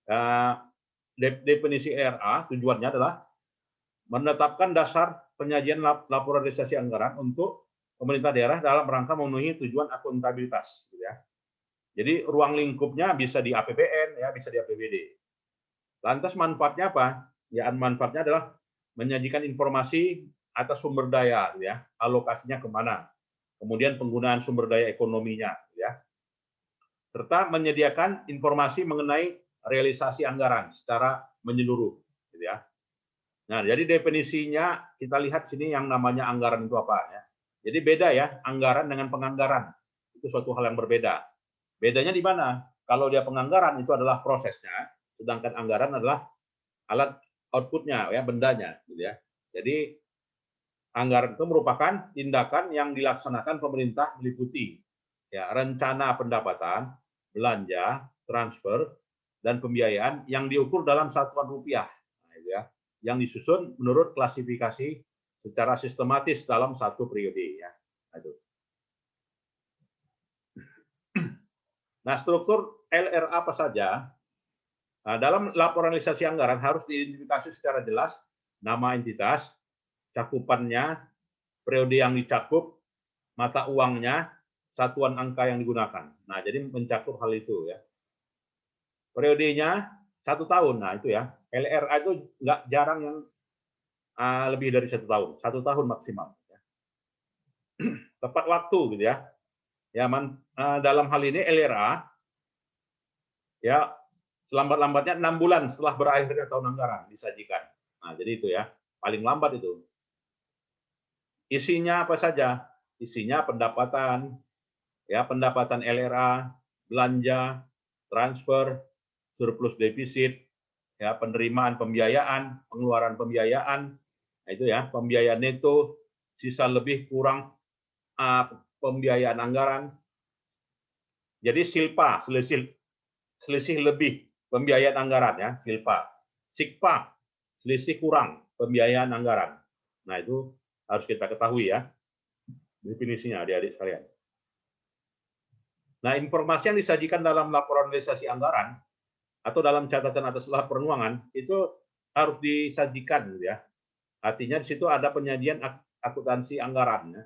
Uh, definisi LRA tujuannya adalah menetapkan dasar penyajian laporan realisasi anggaran untuk pemerintah daerah dalam rangka memenuhi tujuan akuntabilitas. Gitu ya. Jadi ruang lingkupnya bisa di APBN, ya, bisa di APBD. Lantas manfaatnya apa? Ya, manfaatnya adalah menyajikan informasi atas sumber daya, ya, alokasinya kemana, kemudian penggunaan sumber daya ekonominya, ya, serta menyediakan informasi mengenai realisasi anggaran secara menyeluruh, gitu ya. Nah, jadi definisinya kita lihat sini yang namanya anggaran itu apa, ya. Jadi beda ya, anggaran dengan penganggaran itu suatu hal yang berbeda. Bedanya di mana? Kalau dia penganggaran itu adalah prosesnya, sedangkan anggaran adalah alat outputnya, ya, bendanya, gitu ya. Jadi anggaran itu merupakan tindakan yang dilaksanakan pemerintah meliputi ya rencana pendapatan, belanja, transfer, dan pembiayaan yang diukur dalam satuan rupiah, nah, ya, yang disusun menurut klasifikasi secara sistematis dalam satu periode. Ya. Nah, struktur LRA apa saja? Nah, dalam laporan realisasi anggaran harus diidentifikasi secara jelas nama entitas, cakupannya, periode yang dicakup, mata uangnya, satuan angka yang digunakan. Nah, jadi mencakup hal itu ya. Periodenya 1 tahun. Nah, itu ya. LRA itu nggak jarang yang lebih dari 1 tahun. 1 tahun maksimal. Ya. Tepat waktu gitu ya. Ya, dalam hal ini LRA ya selambat-lambatnya 6 bulan setelah berakhirnya tahun anggaran disajikan. Nah, jadi itu ya. Paling lambat itu. Isinya apa saja? Isinya pendapatan, ya, pendapatan LRA, belanja, transfer, surplus defisit, ya, penerimaan pembiayaan, pengeluaran pembiayaan, nah itu ya, pembiayaan neto, sisa lebih kurang pembiayaan anggaran. Jadi silpa, selisih lebih pembiayaan anggaran ya, silpa. Sikpa, selisih kurang pembiayaan anggaran. Nah, itu harus kita ketahui ya, definisinya adik-adik sekalian. Nah, informasi yang disajikan dalam laporan realisasi anggaran atau dalam catatan atas laporan keuangan itu harus disajikan, ya. Artinya di situ ada penyajian akuntansi anggaran. Ya.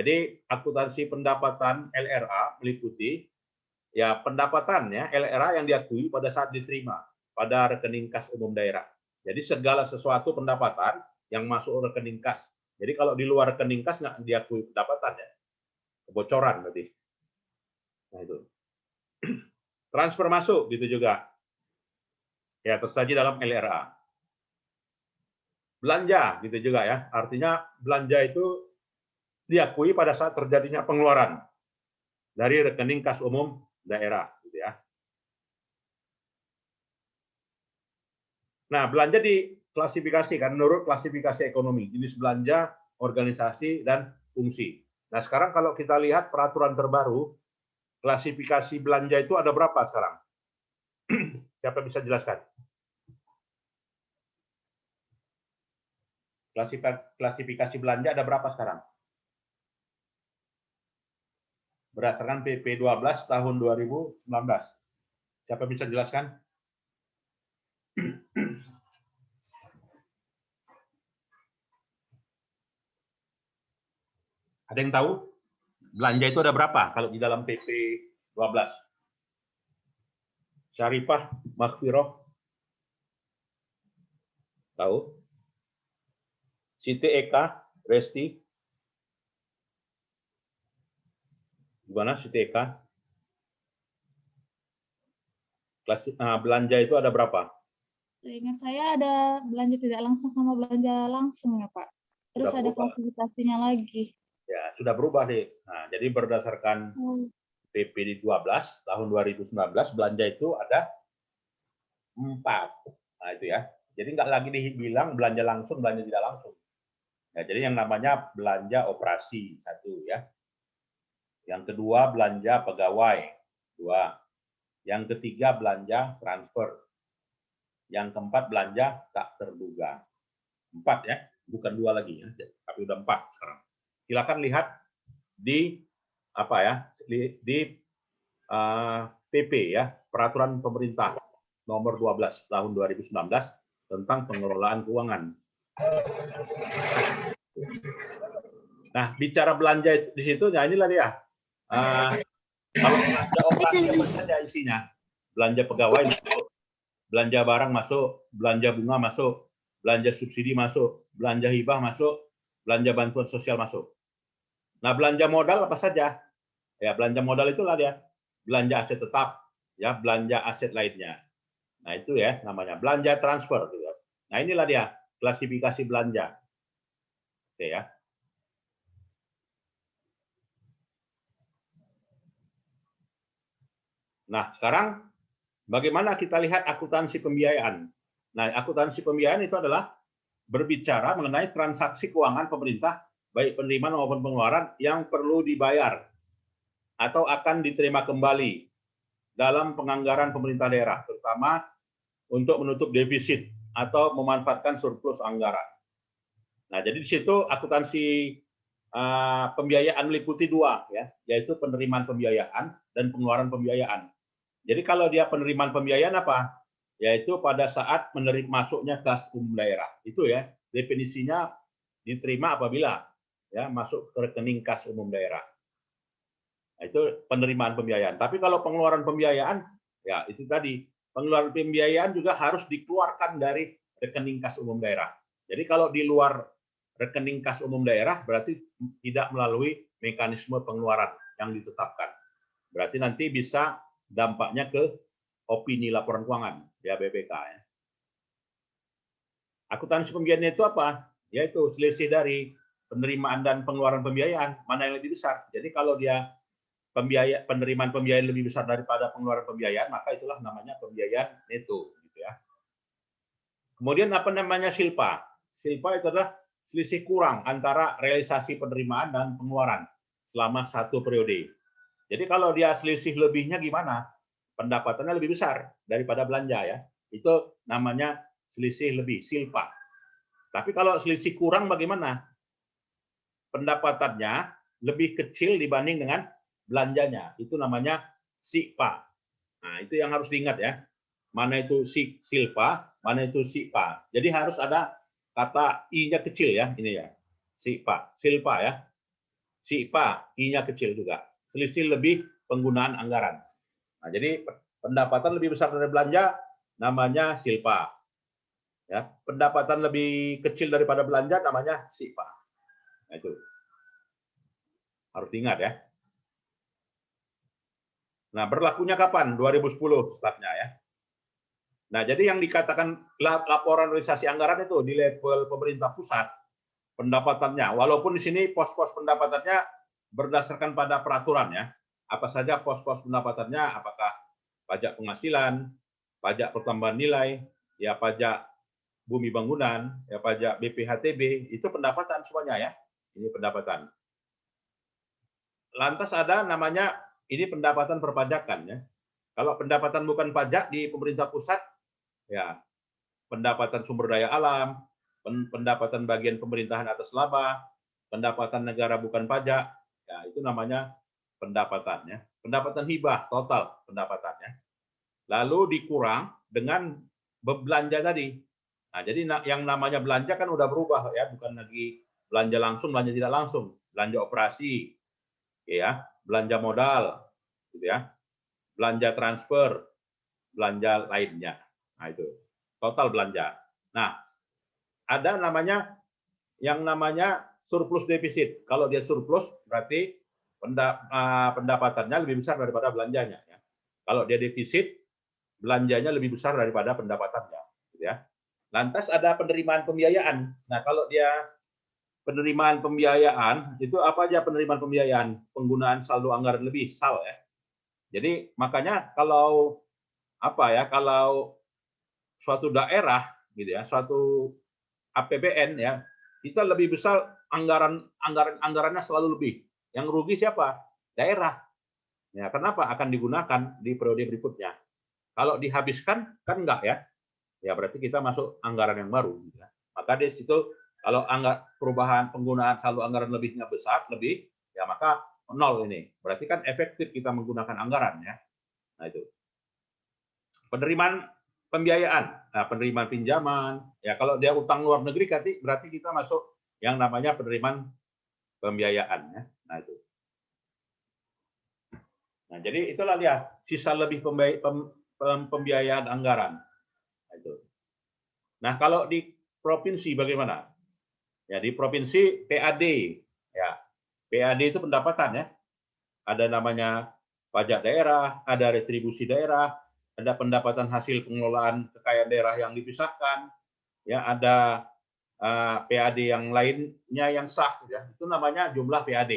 Jadi akuntansi pendapatan LRA meliputi ya pendapatan ya LRA yang diakui pada saat diterima pada rekening kas umum daerah. Jadi segala sesuatu pendapatan yang masuk rekening kas. Jadi kalau di luar rekening kas nggak diakui pendapatan ya, kebocoran berarti. Nah itu. Transfer masuk gitu juga. Ya, tersaji dalam LRA. Belanja gitu juga ya. Artinya belanja itu diakui pada saat terjadinya pengeluaran dari rekening kas umum daerah gitu ya. Nah, belanja diklasifikasikan menurut klasifikasi ekonomi, jenis belanja, organisasi, dan fungsi. Nah, sekarang kalau kita lihat peraturan terbaru, klasifikasi belanja itu ada berapa sekarang? Siapa bisa jelaskan? Klasifikasi belanja ada berapa sekarang? Berdasarkan PP 12 tahun 2019. Siapa bisa jelaskan? Ada yang tahu? Belanja itu ada berapa kalau di dalam PP 12? Syarifah, Maghfirah, tahu? Siti Eka, Resti, gimana Siti Eka? Belanja itu ada berapa? Ingat saya ada belanja tidak langsung sama belanja langsung ya Pak. Terus ada klasifikasinya lagi. Ya, sudah berubah deh. Nah, jadi berdasarkan PP 12 tahun 2019 belanja itu ada 4. Nah, itu ya. Jadi nggak lagi dibilang belanja langsung, belanja tidak langsung. Nah, jadi yang namanya belanja operasi 1 ya. Yang kedua belanja pegawai 2. Yang ketiga belanja transfer. Yang keempat belanja tak terduga. 4 ya, bukan 2 lagi ya, tapi udah 4 sekarang. Silakan lihat di apa ya, di PP ya, peraturan pemerintah nomor 12 tahun 2019 tentang pengelolaan keuangan. Nah, bicara belanja di situ, ya inilah dia. Kalau belanja operasi apa saja isinya, belanja pegawai masuk, belanja barang masuk, belanja bunga masuk, belanja subsidi masuk, belanja hibah masuk, belanja bantuan sosial masuk. Nah, belanja modal apa saja? Ya, belanja modal itulah dia. Belanja aset tetap, ya, belanja aset lainnya. Nah, itu ya namanya belanja transfer gitu. Nah, inilah dia klasifikasi belanja. Oke ya. Nah, sekarang bagaimana kita lihat akuntansi pembiayaan? Nah, akuntansi pembiayaan itu adalah berbicara mengenai transaksi keuangan pemerintah, baik penerimaan maupun pengeluaran yang perlu dibayar atau akan diterima kembali dalam penganggaran pemerintah daerah, terutama untuk menutup defisit atau memanfaatkan surplus anggaran. Nah, jadi di situ akuntansi pembiayaan meliputi dua, ya, yaitu penerimaan pembiayaan dan pengeluaran pembiayaan. Jadi kalau dia penerimaan pembiayaan apa? Yaitu pada saat menerima masuknya kas umum daerah. Itu ya, definisinya diterima apabila ya masuk ke rekening kas umum daerah. Nah, itu penerimaan pembiayaan. Tapi kalau pengeluaran pembiayaan, ya itu tadi, pengeluaran pembiayaan juga harus dikeluarkan dari rekening kas umum daerah. Jadi kalau di luar rekening kas umum daerah berarti tidak melalui mekanisme pengeluaran yang ditetapkan. Berarti nanti bisa dampaknya ke opini laporan keuangan, ya BPK. Ya. Akuntansi pembiayaan itu apa? Yaitu selisih dari penerimaan dan pengeluaran pembiayaan, mana yang lebih besar. Jadi kalau dia penerimaan pembiayaan lebih besar daripada pengeluaran pembiayaan, maka itulah namanya pembiayaan neto. Gitu ya. Kemudian apa namanya silpa? Silpa itu adalah selisih kurang antara realisasi penerimaan dan pengeluaran selama satu periode. Jadi kalau dia selisih lebihnya gimana? Pendapatannya lebih besar daripada belanja ya. Itu namanya selisih lebih, silpa. Tapi kalau selisih kurang bagaimana? Pendapatannya lebih kecil dibanding dengan belanjanya. Itu namanya sikpa. Nah, itu yang harus diingat ya. Mana itu silpa, mana itu sikpa. Jadi harus ada kata i-nya kecil ya, ini ya. Sikpa, silpa ya. Sikpa, i-nya kecil juga. Selisih lebih penggunaan anggaran. Nah, jadi pendapatan lebih besar dari belanja namanya silpa. Ya, pendapatan lebih kecil daripada belanja namanya sikpa. Nah, itu harus diingat ya. Nah, berlakunya kapan? 2010 startnya ya. Nah, jadi yang dikatakan laporan realisasi anggaran itu di level pemerintah pusat, pendapatannya, walaupun di sini pos-pos pendapatannya berdasarkan pada peraturan ya. Apa saja pos-pos pendapatannya, apakah pajak penghasilan, pajak pertambahan nilai, ya pajak bumi bangunan, ya pajak BPHTB, itu pendapatan semuanya ya. Ini pendapatan. Lantas ada namanya ini pendapatan perpajakan ya. Kalau pendapatan bukan pajak di pemerintah pusat, ya pendapatan sumber daya alam, pendapatan bagian pemerintahan atas laba, pendapatan negara bukan pajak, ya itu namanya pendapatannya. Pendapatan hibah total pendapatannya. Lalu dikurang dengan belanja tadi. Nah, jadi yang namanya belanja kan udah berubah ya, bukan lagi belanja langsung, belanja tidak langsung, belanja operasi, ya, belanja modal, gitu ya, belanja transfer, belanja lainnya. Nah, itu total belanja. Nah, ada namanya yang namanya surplus defisit. Kalau dia surplus berarti pendapatannya lebih besar daripada belanjanya. Ya. Kalau dia defisit, belanjanya lebih besar daripada pendapatannya. Gitu ya. Lantas ada penerimaan pembiayaan. Nah, kalau dia penerimaan pembiayaan, itu apa aja penerimaan pembiayaan? Penggunaan saldo anggaran lebih, SAL ya. Jadi makanya kalau apa ya, kalau suatu daerah gitu ya, suatu APBN ya, kita lebih besar anggarannya selalu lebih. Yang rugi siapa? Daerah. Ya, kenapa? Akan digunakan di periode berikutnya. Kalau dihabiskan kan enggak ya. Ya berarti kita masuk anggaran yang baru. Gitu ya. Maka di situ kalau perubahan penggunaan saldo anggaran lebihnya besar, lebih, ya maka nol ini. Berarti kan efektif kita menggunakan anggaran ya. Nah itu. Penerimaan pembiayaan, nah, penerimaan pinjaman. Ya kalau dia utang luar negeri berarti kita masuk yang namanya penerimaan pembiayaan. Ya. Nah itu. Nah jadi itulah dia sisa lebih pembiayaan anggaran. Nah, itu. Nah kalau di provinsi bagaimana? Ya di provinsi PAD, ya PAD itu pendapatan ya. Ada namanya pajak daerah, ada retribusi daerah, ada pendapatan hasil pengelolaan kekayaan daerah yang dipisahkan, ya ada PAD yang lainnya yang sah, ya itu namanya jumlah PAD.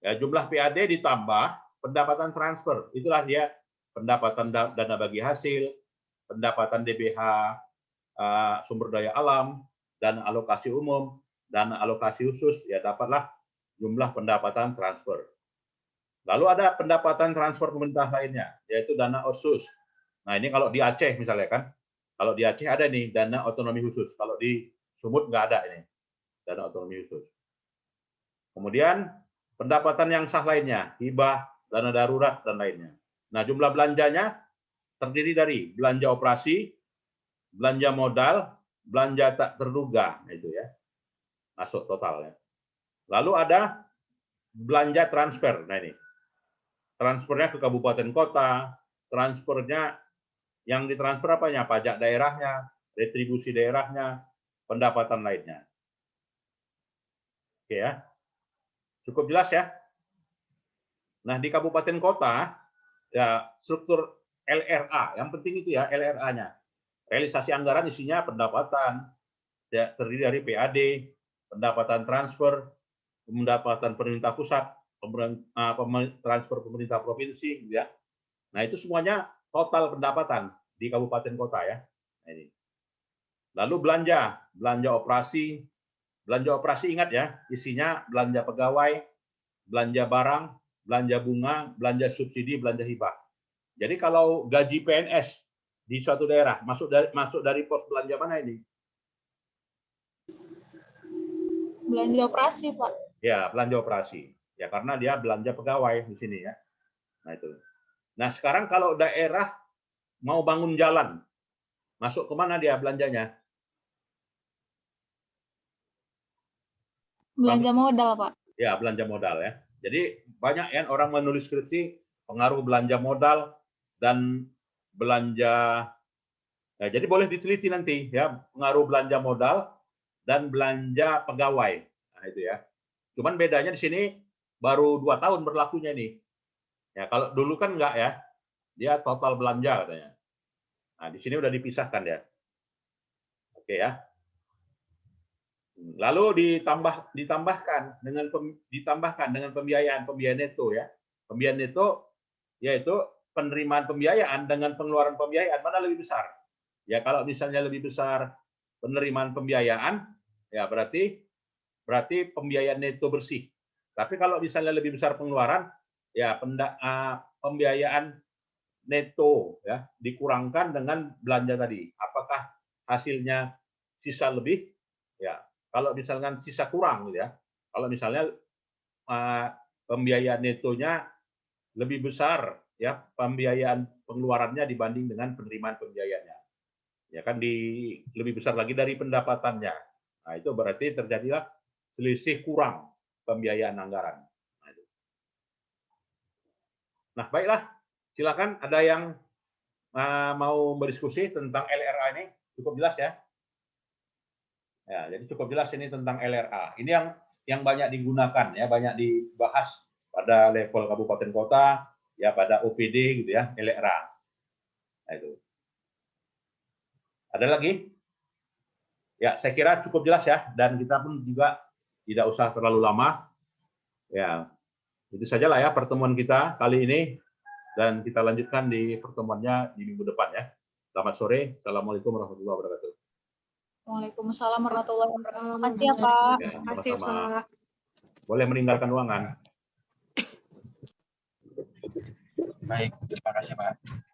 Ya jumlah PAD ditambah pendapatan transfer, itulah dia pendapatan dana bagi hasil, pendapatan DBH sumber daya alam, dan alokasi umum, dan alokasi khusus, ya dapatlah jumlah pendapatan transfer. Lalu ada pendapatan transfer pemerintah lainnya, yaitu dana otsus. Nah ini kalau di Aceh misalnya kan, kalau di Aceh ada nih dana otonomi khusus, kalau di Sumut nggak ada ini dana otonomi khusus. Kemudian pendapatan yang sah lainnya, hibah, dana darurat dan lainnya. Nah jumlah belanjanya terdiri dari belanja operasi, belanja modal, belanja tak terduga, itu ya masuk total ya. Lalu ada belanja transfer, nah ini transfernya ke kabupaten kota, transfernya yang ditransfer apanya? Pajak daerahnya, retribusi daerahnya, pendapatan lainnya. Oke ya. Cukup jelas ya? Nah, di kabupaten kota ya struktur LRA, yang penting itu ya LRA-nya. Realisasi anggaran isinya pendapatan ya, terdiri dari PAD, pendapatan transfer, pendapatan pemerintah pusat, transfer pemerintah provinsi, ya. Nah itu semuanya total pendapatan di kabupaten kota ya. Nah, ini. Lalu belanja operasi ingat ya, isinya belanja pegawai, belanja barang, belanja bunga, belanja subsidi, belanja hibah. Jadi kalau gaji PNS di suatu daerah masuk dari pos belanja mana ini? Belanja operasi, Pak. Ya, belanja operasi. Ya, karena dia belanja pegawai di sini ya. Nah, itu. Nah, sekarang kalau daerah mau bangun jalan, masuk ke mana dia belanjanya? Belanja modal, Pak. Ya, belanja modal ya. Jadi banyak ya orang menulis skripsi pengaruh belanja modal dan belanja. Ya, jadi boleh diteliti nanti ya pengaruh belanja modal dan belanja pegawai. Nah, itu ya. Cuman bedanya di sini baru 2 tahun berlakunya nih. Ya, kalau dulu kan enggak ya. Dia total belanja katanya. Nah, di sini udah dipisahkan ya. Oke ya. Lalu ditambahkan dengan pembiayaan neto ya. Pembiayaan neto yaitu penerimaan pembiayaan dengan pengeluaran pembiayaan mana lebih besar? Ya kalau misalnya lebih besar penerimaan pembiayaan ya berarti pembiayaan neto bersih. Tapi kalau misalnya lebih besar pengeluaran ya pembiayaan neto ya dikurangkan dengan belanja tadi. Apakah hasilnya sisa lebih? Ya, kalau misalkan sisa kurang gitu ya. Kalau misalnya pembiayaan netonya lebih besar ya pembiayaan pengeluarannya dibanding dengan penerimaan pembiayaannya. Ya kan lebih besar lagi dari pendapatannya. Nah, itu berarti terjadilah selisih kurang pembiayaan anggaran. Nah, baiklah. Silakan ada yang mau berdiskusi tentang LRA ini. Cukup jelas ya? Ya, jadi cukup jelas ini tentang LRA. Ini yang banyak digunakan ya, banyak dibahas pada level kabupaten kota, ya pada OPD gitu ya, LRA. Nah, itu. Ada lagi? Ya, saya kira cukup jelas ya, dan kita pun juga tidak usah terlalu lama. Ya, itu sajalah ya pertemuan kita kali ini, dan kita lanjutkan di pertemuannya di minggu depan ya. Selamat sore, assalamualaikum warahmatullahi wabarakatuh. Waalaikumsalam warahmatullahi wabarakatuh. Terima kasih ya, Pak. Terima kasih, Pak. Boleh meninggalkan ruangan. Baik, terima kasih Pak.